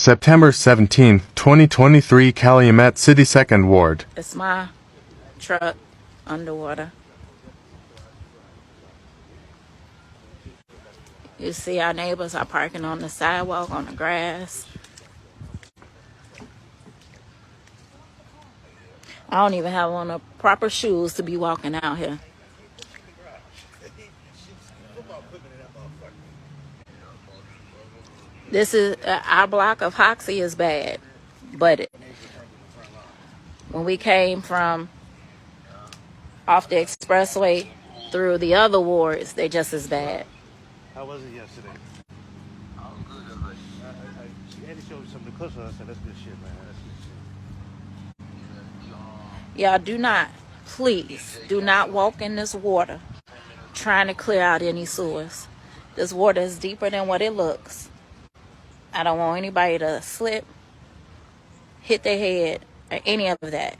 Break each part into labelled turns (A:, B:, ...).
A: September 17, 2023, Calumet City 2nd Ward.
B: It's my truck underwater. You see our neighbors are parking on the sidewalk, on the grass. I don't even have on the proper shoes to be walking out here. This is, our block of Hoxie is bad, but when we came from off the expressway through the other wards, they're just as bad.
C: How was it yesterday? She had to show me some of the clips. I said, that's good shit, man. That's good shit.
B: Y'all do not, please, do not walk in this water trying to clear out any sewers. This water is deeper than what it looks. I don't want anybody to slip, hit their head, or any of that.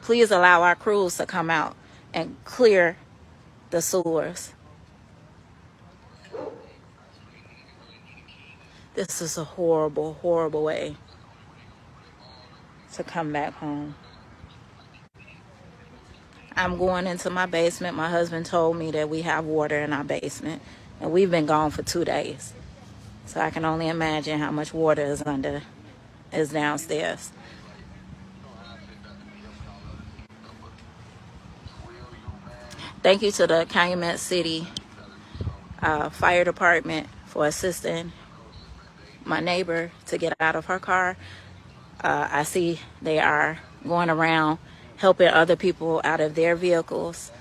B: Please allow our crews to come out and clear the sewers. This is a horrible, horrible way to come back home. I'm going into my basement. My husband told me that we have water in our basement, and we've been gone for 2 days. So I can only imagine how much water is downstairs. Thank you to the Calumet City Fire Department for assisting my neighbor to get out of her car. I see they are going around helping other people out of their vehicles.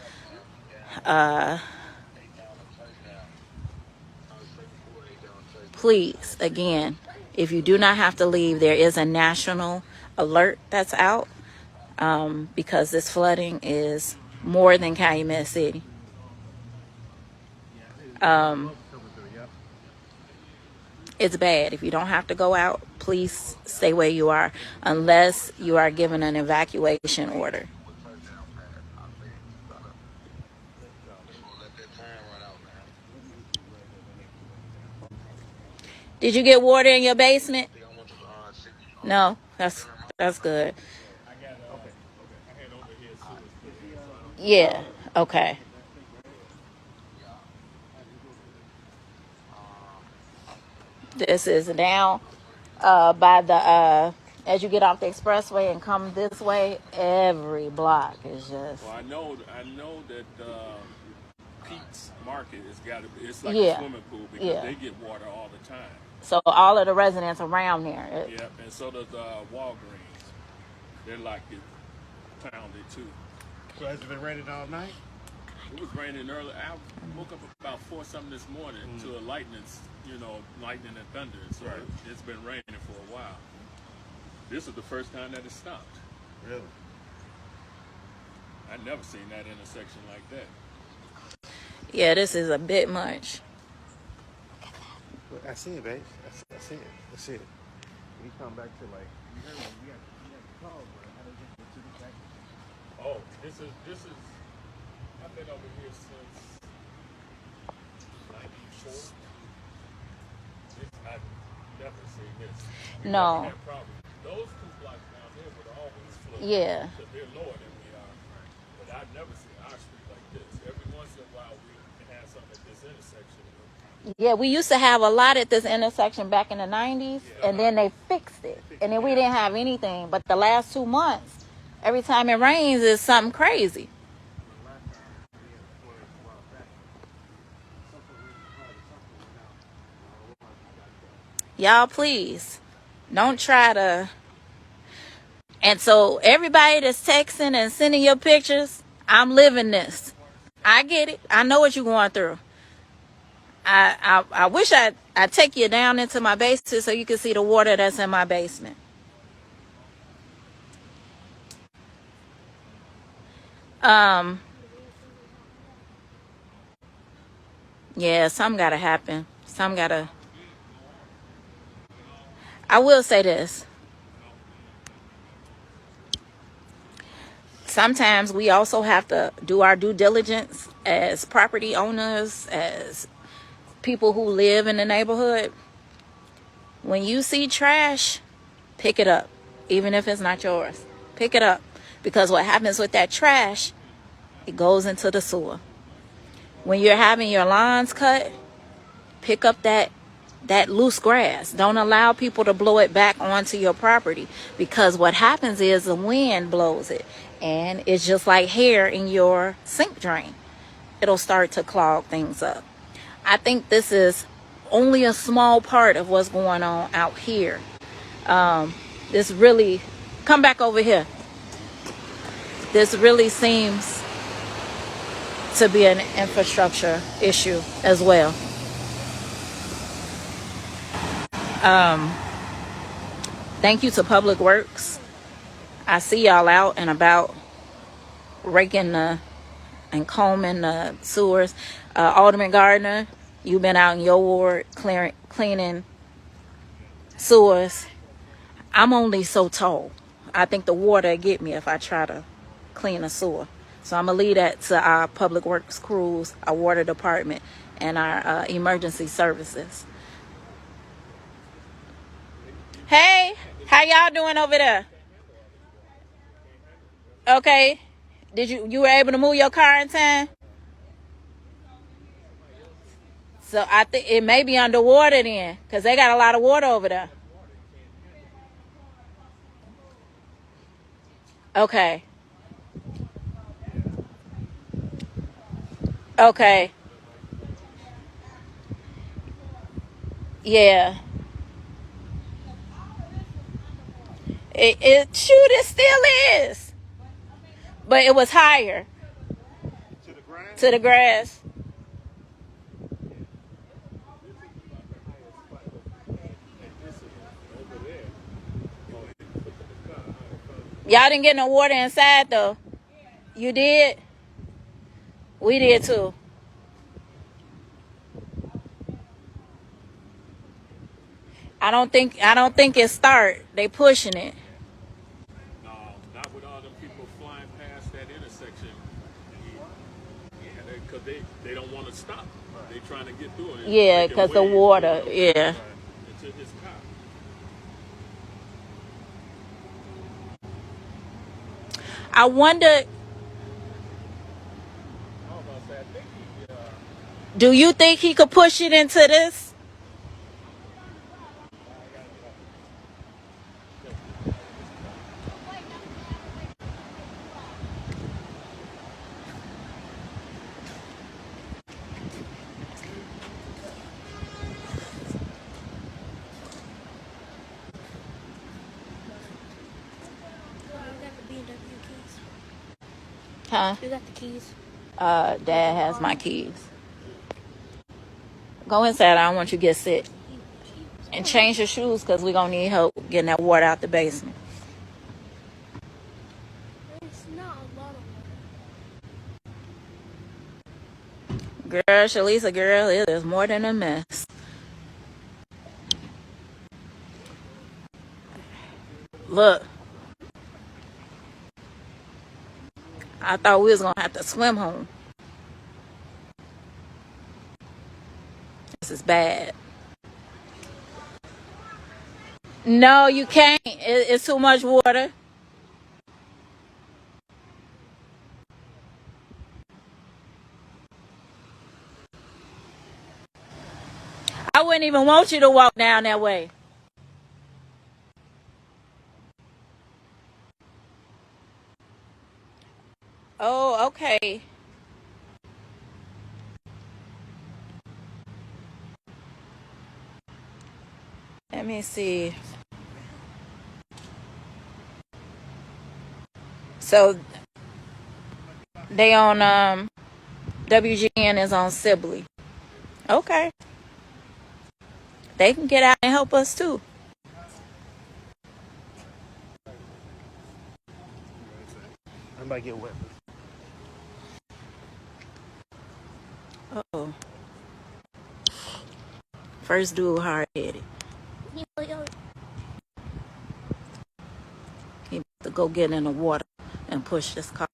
B: Please, again, if you do not have to leave, there is a national alert that's out because this flooding is more than Calumet City. It's bad. If you don't have to go out, please stay where you are unless you are given an evacuation order. Did you get water in your basement? No, that's good. Yeah, okay. This is down by the as you get off the expressway and come this way, every block is just.
D: Well, I know that Pete's Market it's like a swimming pool because they get water all the time.
B: So all of the residents around there.
D: Yep, and so does Walgreens. They're like it pounded too.
C: So has it been raining all night?
D: It was raining early. I woke up about 4-something this morning to a lightning and thunder. So it's been raining for a while. This is the first time that it stopped.
C: Really?
D: I never seen that intersection like that.
B: Yeah, this is a bit much.
C: I see it, babe. I see it. We come back to like. We have to call, bro. How to get to the back.
D: Oh, this is. I've been over here since 94. I've never seen this.
B: No.
D: Those 2 blocks down there would always flood.
B: Yeah.
D: Because they're lower than we are. But I've never seen our street like this. Every once in a while we can have something at this intersection.
B: Yeah, we used to have a lot at this intersection back in the 90s, and then they fixed it. And then we didn't have anything. But the last 2 months, every time it rains, it's something crazy. Y'all, please, don't try to. And so everybody that's texting and sending your pictures, I'm living this. I get it. I know what you're going through. I wish I'd take you down into my basement so you can see the water that's in my basement. Yeah, something gotta happen. I will say this. Sometimes we also have to do our due diligence as property owners, as people who live in the neighborhood. When you see trash, pick it up. Even if it's not yours, pick it up. Because what happens with that trash, it goes into the sewer. When you're having your lawns cut, pick up that loose grass. Don't allow people to blow it back onto your property, because what happens is the wind blows it, and it's just like hair in your sink drain. It'll start to clog things up. I think this is only a small part of what's going on out here. This really, come back over here. This really seems to be an infrastructure issue as well. Thank you to Public Works. I see y'all out and about raking and combing the sewers. Alderman Gardner, you've been out in your ward cleaning sewers. I'm only so tall. I think the water will get me if I try to clean a sewer. So I'm going to leave that to our Public Works crews, our water department, and our emergency services. Hey, how y'all doing over there? Okay. Did you were able to move your car in time? So I think it may be underwater then, because they got a lot of water over there. Okay. Okay. Yeah. It still is. But it was higher. To the grass. Y'all didn't get no water inside though. You did? We did too. I don't think it start. They pushing it.
D: No, not with all them people flying past that intersection. Yeah, because they don't want to stop. They trying to get through it.
B: Yeah, because the water. Yeah.
D: Into his car.
B: I wonder. Do you think he could push it into this? Huh?
E: You got the keys?
B: Dad has my keys. Go inside. I don't want you to get sick. And change your shoes, because we're going to need help getting that water out the basement.
E: It's not a lot of water.
B: Girl, Shalisa, girl, it is more than a mess. Look. I thought we was going to have to swim home. This is bad. No, you can't. It's too much water. I wouldn't even want you to walk down that way. Oh, okay. Let me see. So they on WGN is on Sibley. Okay. They can get out and help us too.
C: I might get wet.
B: Oh. First dude hard-headed. He to go get in the water and push this car.